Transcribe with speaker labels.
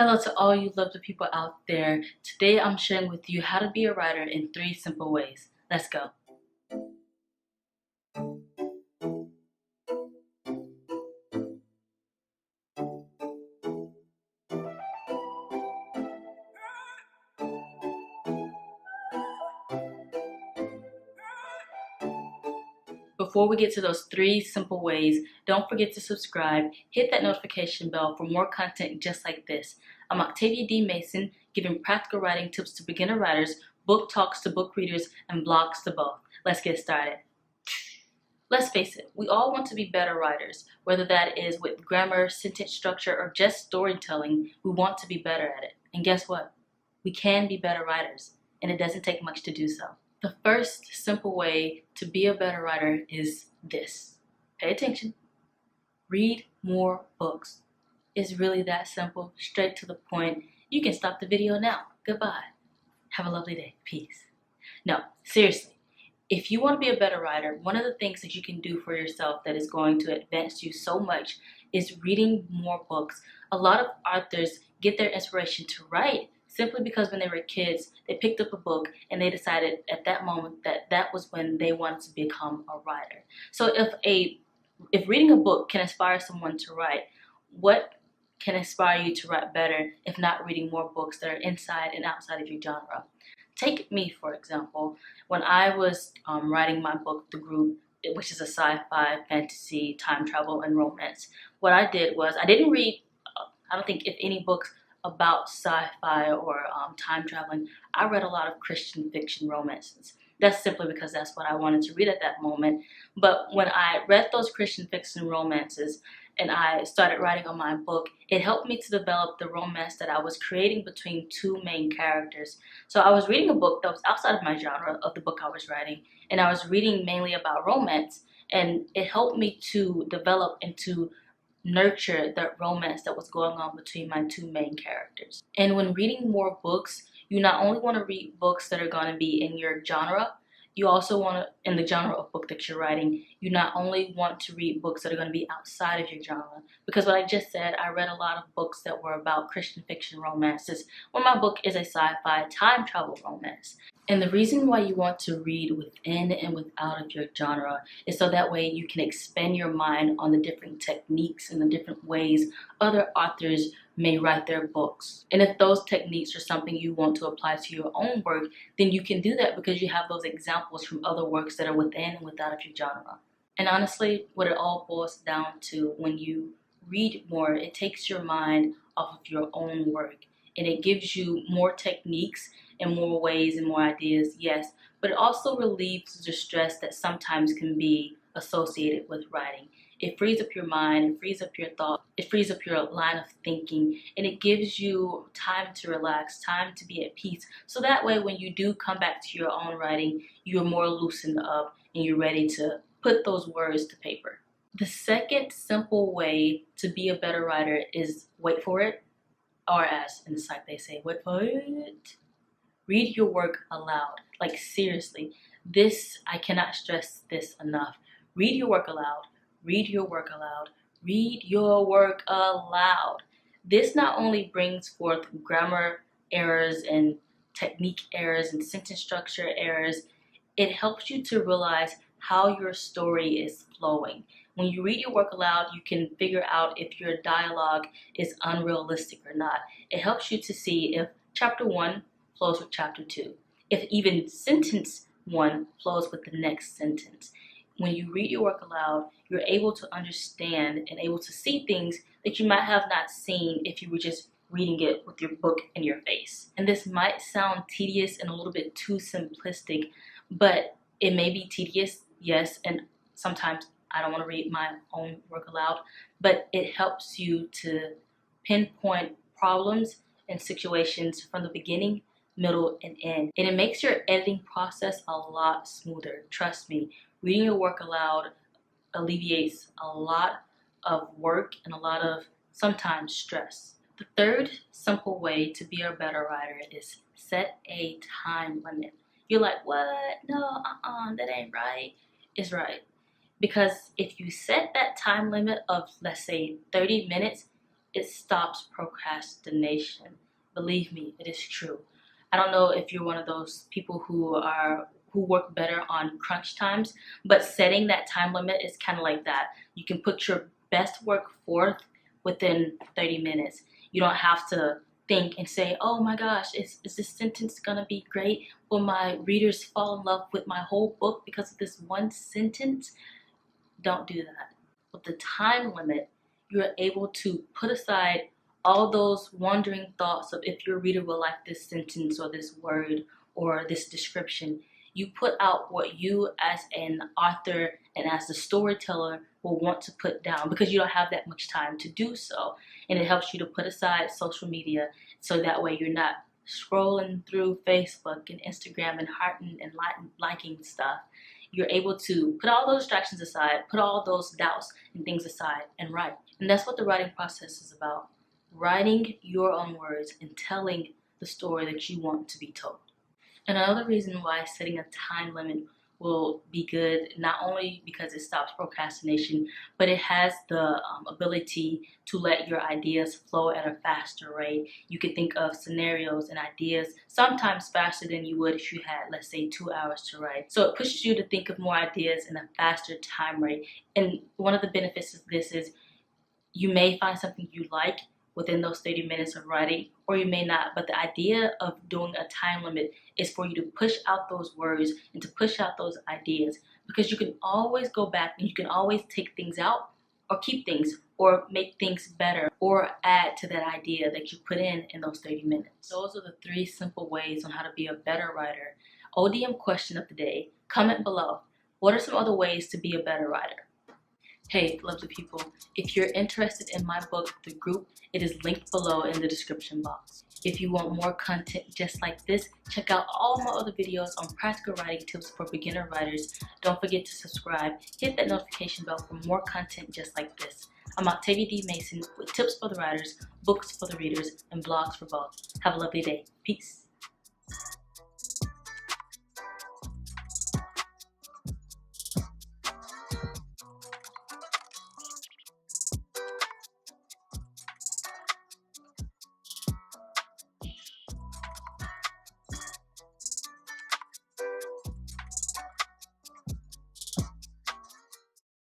Speaker 1: Hello to all you lovely people out there. Today I'm sharing with you how to be a writer in 3 simple ways. Let's go. Before we get to those 3 simple ways, don't forget to subscribe, hit that notification bell for more content just like this. I'm Octavia D. Mason, giving practical writing tips to beginner writers, book talks to book readers, and blogs to both. Let's get started. Let's face it, we all want to be better writers, whether that is with grammar, sentence structure, or just storytelling. We want to be better at it. And guess what? We can be better writers, and it doesn't take much to do so. The first simple way to be a better writer is this. Pay attention. Read more books. It's really that simple, straight to the point. You can stop the video now. Goodbye. Have a lovely day. Peace. No, seriously. If you want to be a better writer, one of the things that you can do for yourself that is going to advance you so much is reading more books. A lot of authors get their inspiration to write simply because when they were kids, they picked up a book and they decided at that moment that that was when they wanted to become a writer. So if reading a book can inspire someone to write, what can inspire you to write better if not reading more books that are inside and outside of your genre? Take me, for example. When I was writing my book, The Group, which is a sci-fi, fantasy, time travel, and romance, what I did was I didn't read, I don't think, if any books about sci-fi or time traveling. I read a lot of Christian fiction romances. That's simply because that's what I wanted to read at that moment. But when I read those Christian fiction romances, and I started writing on my book, it helped me to develop the romance that I was creating between 2 main characters. So I was reading a book that was outside of my genre of the book I was writing, and I was reading mainly about romance, and it helped me to develop and to nurture that romance that was going on between my 2 main characters. And when reading more books, you not only want to read books that are going to be in your genre, you also want to, in the genre of book that you're writing, you not only want to read books that are going to be outside of your genre. Because what I just said, I read a lot of books that were about Christian fiction romances, when my book is a sci-fi time travel romance. And the reason why you want to read within and without of your genre is so that way you can expand your mind on the different techniques and the different ways other authors may write their books. And if those techniques are something you want to apply to your own work, then you can do that because you have those examples from other works that are within and without of your genre. And honestly, what it all boils down to, when you read more, it takes your mind off of your own work, and it gives you more techniques and more ways and more ideas, yes, but it also relieves the stress that sometimes can be associated with writing. It frees up your mind, it frees up your thought, it frees up your line of thinking, and it gives you time to relax, time to be at peace. So that way when you do come back to your own writing, you're more loosened up and you're ready to put those words to paper. The second simple way to be a better writer is, wait for it, or as in the site they say, wait for it. Read your work aloud. Like, seriously, this, I cannot stress this enough. Read your work aloud. Read your work aloud. Read your work aloud. This not only brings forth grammar errors and technique errors and sentence structure errors, it helps you to realize how your story is flowing. When you read your work aloud, you can figure out if your dialogue is unrealistic or not. It helps you to see if chapter 1 flows with chapter 2, if even sentence 1 flows with the next sentence. When you read your work aloud, you're able to understand and able to see things that you might have not seen if you were just reading it with your book in your face. And this might sound tedious and a little bit too simplistic, but it may be tedious, yes, and sometimes I don't want to read my own work aloud, but it helps you to pinpoint problems and situations from the beginning, middle, and end. And it makes your editing process a lot smoother. Trust me, reading your work aloud alleviates a lot of work and a lot of sometimes stress. The third simple way to be a better writer is set a time limit. You're like, what? No, that ain't right. It's right. Because if you set that time limit of, let's say, 30 minutes, it stops procrastination. Believe me, it is true. I don't know if you're one of those people who work better on crunch times, but setting that time limit is kind of like that. You can put your best work forth within 30 minutes. You don't have to think and say, oh my gosh, is this sentence gonna be great? Will my readers fall in love with my whole book because of this one sentence? Don't do that. With the time limit, you're able to put aside all those wandering thoughts of if your reader will like this sentence or this word or this description. You put out what you as an author and as the storyteller will want to put down because you don't have that much time to do so. And it helps you to put aside social media so that way you're not scrolling through Facebook and Instagram and hearting and liking stuff. You're able to put all those distractions aside, put all those doubts and things aside and write. And that's what the writing process is about. Writing your own words and telling the story that you want to be told. And another reason why setting a time limit will be good, not only because it stops procrastination, but it has the ability to let your ideas flow at a faster rate. You can think of scenarios and ideas sometimes faster than you would if you had, let's say, 2 hours to write. So it pushes you to think of more ideas in a faster time rate. And one of the benefits of this is you may find something you like within those 30 minutes of writing, or you may not. But the idea of doing a time limit is for you to push out those words and to push out those ideas, because you can always go back and you can always take things out or keep things or make things better or add to that idea that you put in those 30 minutes. Those are the 3 simple ways on how to be a better writer. ODM question of the day, comment below. What are some other ways to be a better writer? Hey, lovely people, if you're interested in my book, The Group, it is linked below in the description box. If you want more content just like this, check out all my other videos on practical writing tips for beginner writers. Don't forget to subscribe, hit that notification bell for more content just like this. I'm Octavia D. Mason with tips for the writers, books for the readers, and blogs for both. Have a lovely day. Peace.